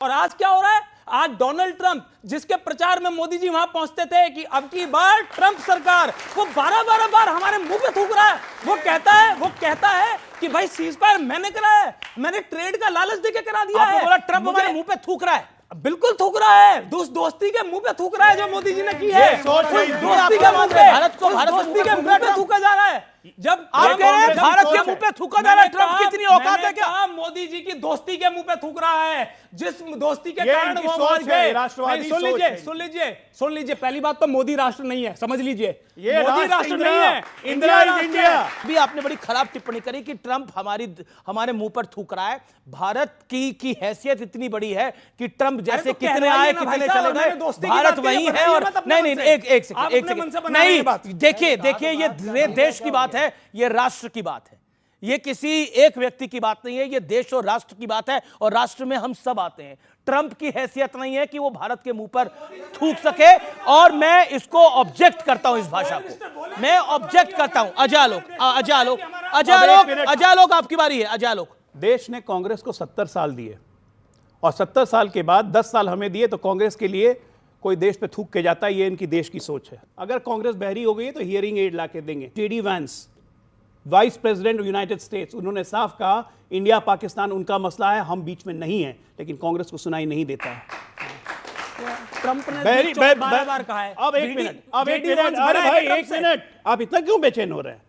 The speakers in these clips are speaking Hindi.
और आज क्या हो रहा है? आज डोनाल्ड ट्रंप, जिसके प्रचार में मोदी जी वहां पहुंचते थे कि अब की बार ट्रंप सरकार, वो 12 बार हमारे मुंह पे थूक रहा है। वो कहता है कि भाई सीज फायर मैंने करा है, मैंने ट्रेड का लालच देके करा दिया है। बोला ट्रंप हमारे मुंह पे थूक रहा है। बिल्कुल थूक रहा है, दोस्ती के मुंह पे थूक रहा है जो मोदी जी ने की है। दोस्ती के मुंह पे, दोस्ती के मुंह पे थूका जा रहा है। जब आप कह रहे हैं भारत के मुंह पे थूका जा रहा है, ट्रंप की इतनी औकात है क्या? मोदी जी की दोस्ती के मुंह पे थूक रहा है, जिस दोस्ती के कारण वो सोच है, राष्ट्रवादी सुन लीजिए, पहली बात तो मोदी राष्ट्र नहीं है, समझ लीजिए, ये मोदी राष्ट्र नहीं है, इंडिया इज इंडिया। भी आपने बड़ी खराब टिप्पणी करी कि ट्रंप हमारे मुंह पर थूक रहा है। भारत की हैसियत इतनी बड़ी है कि ट्रंप जैसे कितने आए कितने चले गए, भारत वही है। और नहीं, एक सेकंड नहीं, देखिए ये देश की बात है, ये राष्ट्र की बात है, ये किसी एक व्यक्ति की बात नहीं है, ये देश और राष्ट्र की बात है, और राष्ट्र में हम सब आते हैं। ट्रंप की हैसियत नहीं है कि वो भारत के मुंह पर थूक सके, और मैं इसको ऑब्जेक्ट करता हूं, इस भाषा को मैं ऑब्जेक्ट करता हूं। अजालोक आपकी बारी है। अजालोक, देश ने कांग्रेस को 70 साल दिए, और 70 साल के बाद 10 साल हमें दिए, तो कांग्रेस के लिए कोई देश पे थूक के जाता है, ये इनकी देश की सोच है। अगर कांग्रेस बहरी हो गई है तो हियरिंग एड ला के देंगे। JD Vance, vice president United States, उन्होंने साफ कहा इंडिया पाकिस्तान उनका मसला है, हम बीच में नहीं है, लेकिन कांग्रेस को सुनाई नहीं देता है। ट्रंप ने 12 बार कहा है। अब एक मिनट, अरे भाई एक मिनट, आप इतना क्यों बेचैन हो रहे हैं?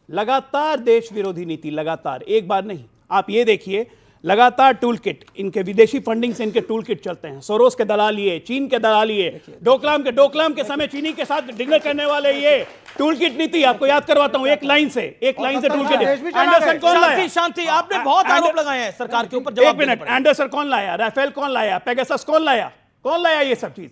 लगातार देश विरोधी नीति, लगातार, एक बार नहीं। आप ये देखिए, लगातार टूल किट, इनके विदेशी फंडिंग से इनके टूल किट चलते हैं। सोरोस के दलाल ये, चीन के दलाल ये, डोकलाम के समय चीनी के साथ डिनर करने वाले ये। टूल किट नीति आपको याद करवाता हूं, एक लाइन से टूल किट। एंडरसन कौन लाया? शांति, आपने बहुत आरोप लगाए हैं सरकार के ऊपर। एक मिनट, एंडरसन कौन लाया? राफेल कौन लाया? पेगासस कौन लाया ये सब चीज?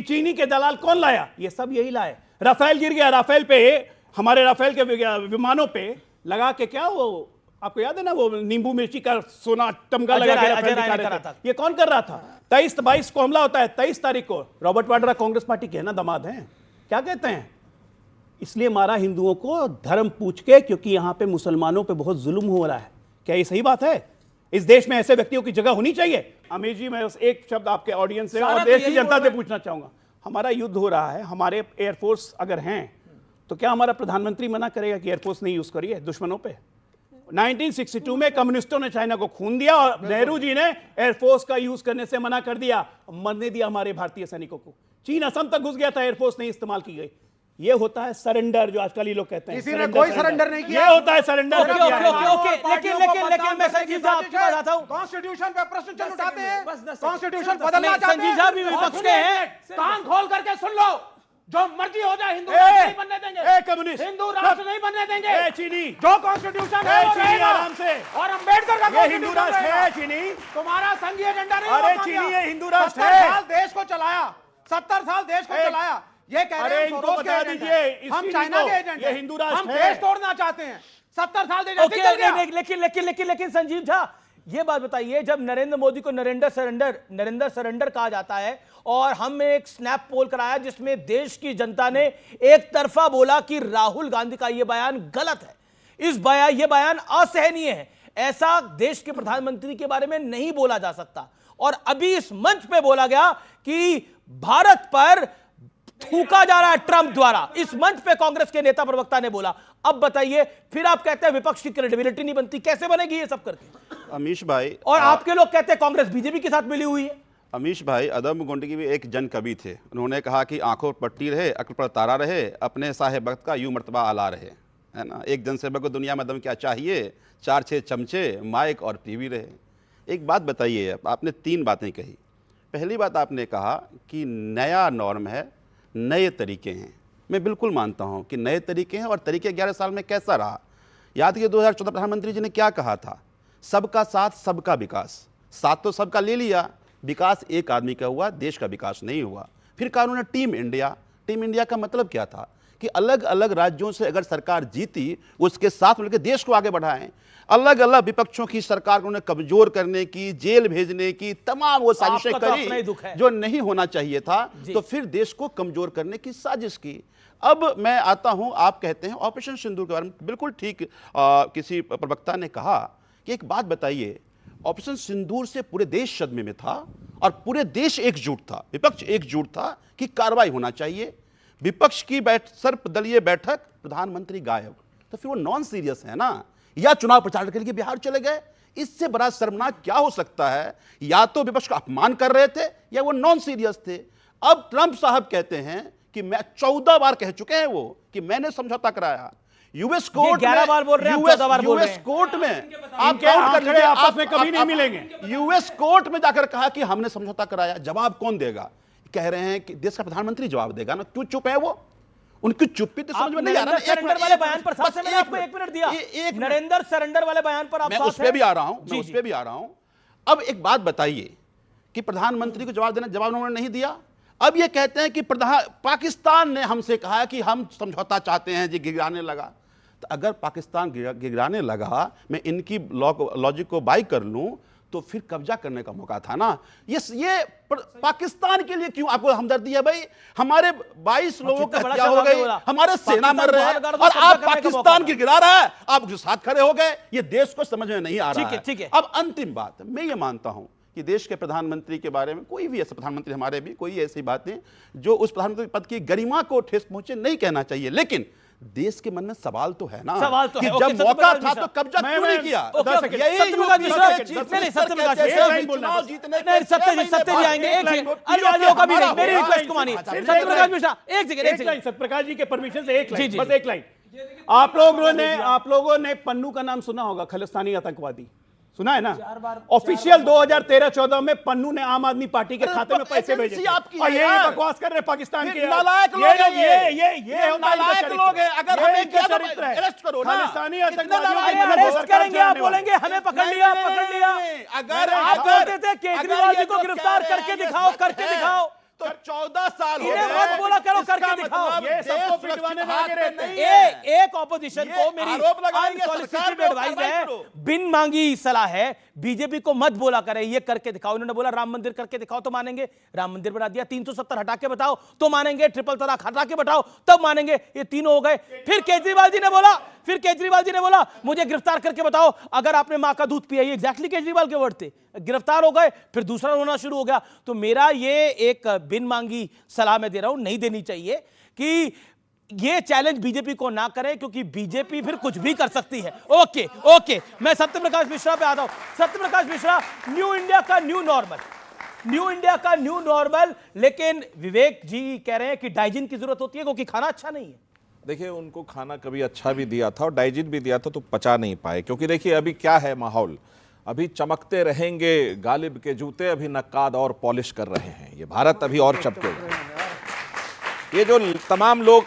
चीनी के दलाल कौन लाया? ये सब यही लाए। राफेल गिर गया, राफेल पे, हमारे राफेल के विमानों पे लगा के, क्या वो आपको याद है ना, वो नींबू मिर्ची का सोना तमगा लगा के राफेल दिखा रहे थे। ये कौन कर रहा था? 23-22 को हमला होता है, 23 तारीख को। रॉबर्ट वाड्रा कांग्रेस पार्टी के है ना, दामाद हैं, क्या कहते हैं? इसलिए मारा हिंदुओं को धर्म पूछ के, क्योंकि यहां पे मुसलमानों पे बहुत जुल्म हो रहा है। क्या ये सही बात है? इस देश में ऐसे व्यक्तियों की जगह होनी चाहिए। अमीर जी, मैं एक शब्द आपके ऑडियंस से और देश की जनता से पूछना चाहूंगा। हमारा युद्ध हो रहा है, हमारे एयरफोर्स अगर हैं, तो क्या हमारा प्रधानमंत्री मना करेगा कि एयरफोर्स नहीं यूज करिए दुश्मनों पे? 1962 में कम्युनिस्टों ने चाइना को खून दिया, और नेहरू जी ने एयरफोर्स का यूज करने से मना कर दिया, मरने दिया हमारे भारतीय सैनिकों को। चीन असम तक घुस गया था, एयरफोर्स नहीं इस्तेमाल की गई। ये होता है सरेंडर, जो आजकल ये लोग कहते हैं। किसी ने कोई सरेंडर नहीं किया। ये होता है सरेंडर। लेकिन मैं संजीव साहब आपकी बात आता हूं। कॉन्स्टिट्यूशन पे प्रश्न चल उठाते हैं, कॉन्स्टिट्यूशन बदलना चाहते हैं। संजीव साहब भी विपक्ष के हैं, कान खोल करके सुन लो। जो मर्जी हो जाए, हिंदू राष्ट्र नहीं बनने देंगे, कम्युनिस्ट हिंदू राष्ट्र नहीं बनने देंगे। चीनी, जो कॉन्स्टिट्यूशन है वो रहेगा। आराम से। और अम्बेडकर का हिंदू राष्ट्र है। चीनी तुम्हारा संघीय एजेंडा नहीं। अरे चीनी ये हिंदू राष्ट्र 70 साल देश को चलाया, 70 साल देश को चलाया। ये कह रहे हैं इनको बता दीजिए, हम चाइना के एजेंट हैं, हिंदू राष्ट्र हम देश तोड़ना चाहते हैं। 70 साल देश लेकिन संजीव झा, ये बात बताइए, जब नरेंद्र मोदी को नरेंद्र सरेंडर कहा जाता है, और हमने एक स्नैप पोल कराया जिसमें देश की जनता ने एक तरफा बोला कि राहुल गांधी का यह बयान गलत है, यह बयान असहनीय है, ऐसा देश के प्रधानमंत्री के बारे में नहीं बोला जा सकता। और अभी इस मंच पे बोला गया कि भारत पर थूका जा रहा है ट्रंप द्वारा। इस मंच पे कांग्रेस के नेता प्रवक्ता ने बोला। अब बताइए, फिर आप कहते हैं विपक्ष की क्रेडिबिलिटी नहीं बनती, कैसे बनेगी ये सब करके? अमीश भाई, और आपके लोग कहते हैं कांग्रेस बीजेपी के साथ मिली हुई है। अमीश भाई, अदम गोंडगी भी एक जन कवि थे। उन्होंने कहा कि आंखों पर पट्टी रहे, अक्ल पर तारा रहे, अपने साहेब वक्त का यूं मर्तबा आला रहे, है ना। एक जनसेवक को दुनिया में दम क्या चाहिए, 4-6 चमचे, माइक और टीवी रहे। एक बात बताइए, आपने 3 बातें कही। पहली बात आपने कहा कि नया नॉर्म है, नए तरीके हैं। मैं बिल्कुल मानता हूं कि नए तरीके हैं, और तरीके 11 साल में कैसा रहा। याद कीजिए 2014 प्रधानमंत्री जी ने क्या कहा था? सबका साथ, सबका विकास। साथ तो सबका ले लिया, विकास एक आदमी का हुआ, देश का विकास नहीं हुआ। फिर कहा उन्होंने टीम इंडिया। टीम इंडिया का मतलब क्या था? कि अलग अलग राज्यों से अगर सरकार जीती, उसके साथ मिलकर देश को आगे बढ़ाएं। अलग अलग विपक्षों की सरकार को उन्हें कमजोर करने की, जेल भेजने की तमाम वो साजिशें करी जो नहीं होना चाहिए था, तो फिर देश को कमजोर करने की साजिश की। अब मैं आता हूं, आप कहते हैं ऑपरेशन सिंदूर के बारे में, बिल्कुल ठीक किसी प्रवक्ता ने कहा कि एक बात बताइए, ऑपरेशन सिंदूर से पूरे देश सदमे में था और पूरे देश एकजुट था, विपक्ष एकजुट था कि कार्रवाई होना चाहिए। विपक्ष की सर्वदलीय बैठक, प्रधानमंत्री गायब, तो फिर वो नॉन सीरियस है ना, या चुनाव प्रचार के लिए बिहार चले गए। इससे बड़ा शर्मनाक क्या हो सकता है? या तो विपक्ष का अपमान कर रहे थे या वो नॉन सीरियस थे। अब ट्रंप साहब कहते हैं कि मैं 14 बार कह चुके हैं वो कि मैंने समझौता कराया। यूएस कोर्ट 11 बार बोल रहे हैं, 14 बार बोल रहे हैं। कोर्ट में आप इनके काउंट कर आंकड़े लीजिए, आपस में कभी नहीं मिलेंगे। यूएस कोर्ट में जाकर कहा कि हमने समझौता कराया। जवाब कौन देगा? कह रहे हैं कि देश का प्रधानमंत्री जवाब देगा ना। क्यों चुप है वो? उनकी चुप्पी तो समझ में नहीं आ रहा। सरेंडर वाले बयान पर साथ से मैंने आपको 1 मिनट दिया। नरेंद्र सरेंडर वाले बयान पर आप मैं साथ उस पे भी आ रहा हूं, मैं जी, उस पे भी आ रहा हूं। अब एक बात बताइए कि प्रधानमंत्री को जवाब देना, जवाब उन्होंने नहीं दिया। अब ये कहते हैं कि पाकिस्तान ने हमसे कहा कि हम समझौता चाहते हैं, जी गिराने लगा। तो अगर पाकिस्तान गिराने लगा, मैं इनकी लॉजिक को बाई कर लूं, तो फिर कब्जा करने का मौका था ना। ये पाकिस्तान के लिए क्यों आपको हमदर्दी है भाई? हमारे 22 लोगों की हत्या हो गई, हमारे सेना मर रहे हैं और आप पाकिस्तान की गिरा रहा है, आप उसके साथ खड़े हो गए। ये देश को समझ में नहीं आ रहा है। ठीक है। अब अंतिम बात, मैं ये मानता हूं कि देश के प्रधानमंत्री के बारे में कोई भी ऐसा प्रधानमंत्री, हमारे भी कोई ऐसी बातें जो उस प्रधानमंत्री पद की गरिमा को ठेस पहुंचे नहीं कहना चाहिए, लेकिन देश के मन में सवाल तो है ना, सवाल तो कि है। जब ओके, मौका सत्यप्रकाश था तो कब्जा क्यों नहीं किया? यही सत्यप्रकाश आएंगे। मेरी रिक्वेस्ट को मानिए सत्यप्रकाश मिश्रा, एक सेकंड। सत्यप्रकाश जी के परमिशन से एक जी, लाइन, जी, बस जी। एक लाइन। आप लोगों ने पन्नू का नाम सुना होगा, खालिस्तानी आतंकवादी सुना है ना? ऑफिशियल 2013-14 में पन्नू ने आम आदमी पार्टी के खाते में पैसे भेजे थे। आपकी और है ये यार। बकवास कर रहे पाकिस्तान के नालायक लोग हैं ये होता है नालायक इनका लोग हैं। चरित्र। अगर ये हमें इनका क्या तो चरित्र है। अरेस्ट करो ना। खालिस्तानी कितने आतंकवादियों नालायक के हैं? अरेस्ट बगैर करेंगे, आप जाने वाले। बोलेंगे हमें पकड़ लिया। अगर आप बोलते थे केजरीवाल जी को गिरफ्तार करके दिखाओ, करके दिखाओ, तो 14 साल हो इन्हें गए। मत बोला करो, इसका करके दिखाओ। मतलब ये सबको देश पिटवाने सुरक्षित लगे हाथ में रहते नहीं हैं। है। एक ऑपोजिशन ये को मेरी आरोप लगाएंगे, सरकार अनसॉलिसिटेड पे एडवाइस कार्रवाई है, करो। बिन मांगी सलाह है, बीजेपी को मत बोला करे ये करके दिखाओ। इन्होंने बोला राम मंदिर करके दिखाओ तो मानेंगे, राम मंदिर बना दिया। 370 हटा के बताओ तो मानेंगे, ट्रिपल तलाक हटा के बताओ तब मानेंगे। ये तीनों हो गए। फिर केजरीवाल जी ने बोला मुझे गिरफ्तार करके बताओ अगर आपने मां का दूध पिया। ये एग्जैक्टली केजरीवाल के वर्ड थे। गिरफ्तार हो गए, फिर दूसरा होना शुरू हो गया। तो मेरा ये एक बिन मांगी सलाह मैं दे रहा हूं, नहीं देनी चाहिए कि ये चैलेंज बीजेपी को ना करें, क्योंकि बीजेपी फिर कुछ भी कर सकती है। ओके, मैं सत्यप्रकाश मिश्रा पे आता हूं। सत्यप्रकाश मिश्रा, न्यू इंडिया का न्यू नॉर्मल, लेकिन विवेक जी कह रहे हैं कि डाइजिन की जरूरत होती है क्योंकि खाना अच्छा नहीं है। देखिए, उनको खाना कभी अच्छा भी दिया था और डाइजिन भी दिया था तो पचा नहीं पाए। क्योंकि देखिए अभी क्या है माहौल, अभी चमकते रहेंगे गालिब के जूते, अभी नक्काद और पॉलिश कर रहे हैं। ये भारत अभी और चमकेगा। ये जो तमाम लोग